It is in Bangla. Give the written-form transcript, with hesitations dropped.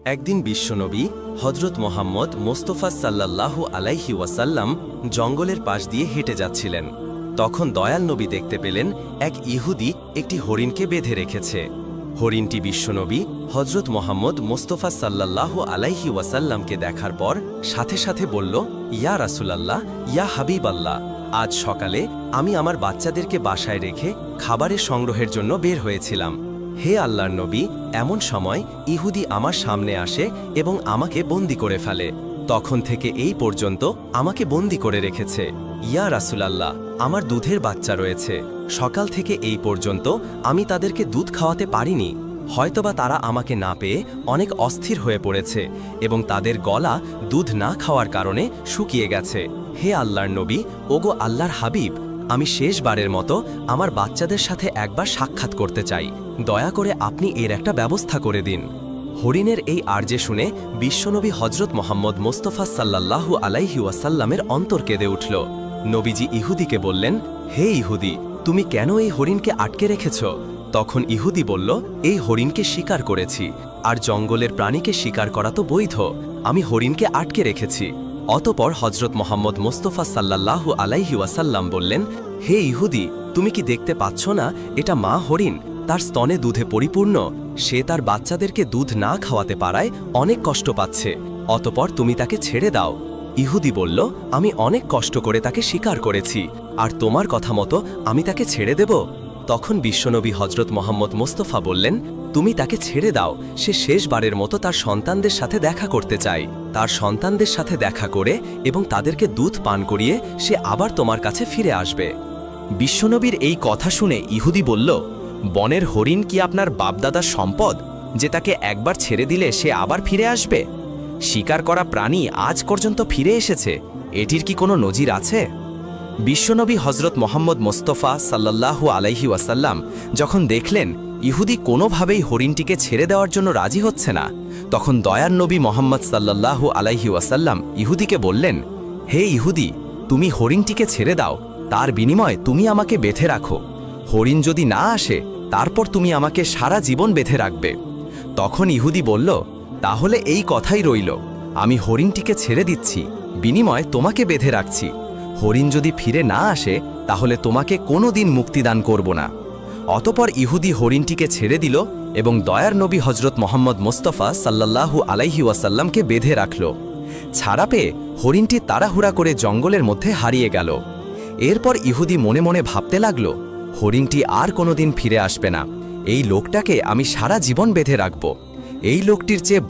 একদিন বিশ্বনবী হজরত মোহাম্মদ মোস্তফা সাল্লাল্লাহু আলাইহি ওয়াসাল্লাম জঙ্গলের পাশ দিয়ে হেঁটে যাচ্ছিলেন। তখন দয়াল নবী দেখতে পেলেন এক ইহুদি একটি হরিণকে বেঁধে রেখেছে। হরিণটি বিশ্বনবী হজরত মোহাম্মদ মোস্তফা সাল্লাল্লাহু আলাইহি ওয়াসাল্লামকে দেখার পর সাথে সাথে বলল, ইয়া রাসূলাল্লাহ, ইয়া হাবিবাল্লাহ, আজ সকালে আমি আমার বাচ্চাদেরকে বাসায় রেখে খাবারের সংগ্রহের জন্য বের হয়েছিলাম। হে আল্লাহর নবী, এমন সময় ইহুদি আমার সামনে আসে এবং আমাকে বন্দী করে ফেলে। তখন থেকে এই পর্যন্ত আমাকে বন্দী করে রেখেছে। ইয়া রাসূলাল্লাহ, আমার দুধের বাচ্চা রয়েছে। সকাল থেকে এই পর্যন্ত আমি তাদেরকে দুধ খাওয়াতে পারিনি। হয়তোবা তারা আমাকে না পেয়ে অনেক অস্থির হয়ে পড়েছে এবং তাদের গলা দুধ না খাওয়ার কারণে শুকিয়ে গেছে। হে আল্লাহর নবী, ওগো আল্লাহর হাবিব, আমি শেষবারের মতো আমার বাচ্চাদের সাথে একবার সাক্ষাৎ করতে চাই। দয়া করে আপনি এর একটা ব্যবস্থা করে দিন। হরিণের এই আর্জে শুনে বিশ্বনবী হজরত মোহাম্মদ মোস্তফা সাল্লাল্লাহু আলাইহি ওয়াসাল্লামের অন্তর কেঁদে উঠল। নবীজি ইহুদিকে বললেন, হে ইহুদি, তুমি কেন এই হরিণকে আটকে রেখেছ? তখন ইহুদি বলল, এই হরিণকে শিকার করেছি, আর জঙ্গলের প্রাণীকে শিকার করা তো বৈধ। আমি হরিণকে আটকে রেখেছি। অতপর হজরত মোহাম্মদ মোস্তফা সাল্লাল্লাহু আলাইহি ওয়াসাল্লাম বললেন, হে ইহুদি, তুমি কি দেখতে পাচ্ছ না এটা মা হরিণ? তার স্তনে দুধে পরিপূর্ণ। সে তার বাচ্চাদেরকে দুধ না খাওয়াতে পারায় অনেক কষ্ট পাচ্ছে। অতপর তুমি তাকে ছেড়ে দাও। ইহুদি বলল, আমি অনেক কষ্ট করে তাকে শিকার করেছি, আর তোমার কথা মতো আমি তাকে ছেড়ে দেব? তখন বিশ্বনবী হজরত মোহাম্মদ মোস্তফা বললেন, তুমি তাকে ছেড়ে দাও। সে শেষবারের মতো তার সন্তানদের সাথে দেখা করতে চায়। তার সন্তানদের সাথে দেখা করে এবং তাদেরকে দুধ পান করিয়ে সে আবার তোমার কাছে ফিরে আসবে। বিশ্বনবীর এই কথা শুনে ইহুদি বলল, বনের হরিণ কি আপনার বাপদাদার সম্পদ, যে তাকে একবার ছেড়ে দিলে সে আবার ফিরে আসবে? শিকার করা প্রাণী আজ পর্যন্ত ফিরে এসেছে, এটির কি কোনো নজির আছে? বিশ্বনবী হজরত মোহাম্মদ মোস্তফা সাল্লাল্লাহু আলাইহি ওয়াসাল্লাম যখন দেখলেন ইহুদি কোনোভাবেই হরিণটিকে ছেড়ে দেওয়ার জন্য রাজি হচ্ছে না, তখন দয়ার নবী মোহাম্মদ সাল্লাল্লাহু আলাইহি ওয়াসাল্লাম ইহুদিকে বললেন, হে ইহুদি, তুমি হরিণটিকে ছেড়ে দাও, তার বিনিময়ে তুমি আমাকে বেঁধে রাখো। হরিণ যদি না আসে, তারপর তুমি আমাকে সারা জীবন বেঁধে রাখবে। তখন ইহুদি বলল, তাহলে এই কথাই রইল, আমি হরিণটিকে ছেড়ে দিচ্ছি, বিনিময়ে তোমাকে বেঁধে রাখছি। হরিণ যদি ফিরে না আসে, তাহলে তোমাকে কোনো দিন মুক্তিদান করব না। অতপর ইহুদি হরিণটিকে ছেড়ে দিল এবং দয়ার নবী হজরত মোহাম্মদ মোস্তফা সাল্লাল্লাহু আলাইহি ওয়াসাল্লামকে বেঁধে রাখল। ছাড়া পেয়ে হরিণটি তাড়াহুড়া করে জঙ্গলের মধ্যে হারিয়ে গেল। এরপর ইহুদি মনে মনে ভাবতে লাগল, হরিণটি আর কোনোদিন ফিরে আসবে না। এই লোকটাকে আমি সারা জীবন বেঁধে রাখব। এই লোকটির চেয়ে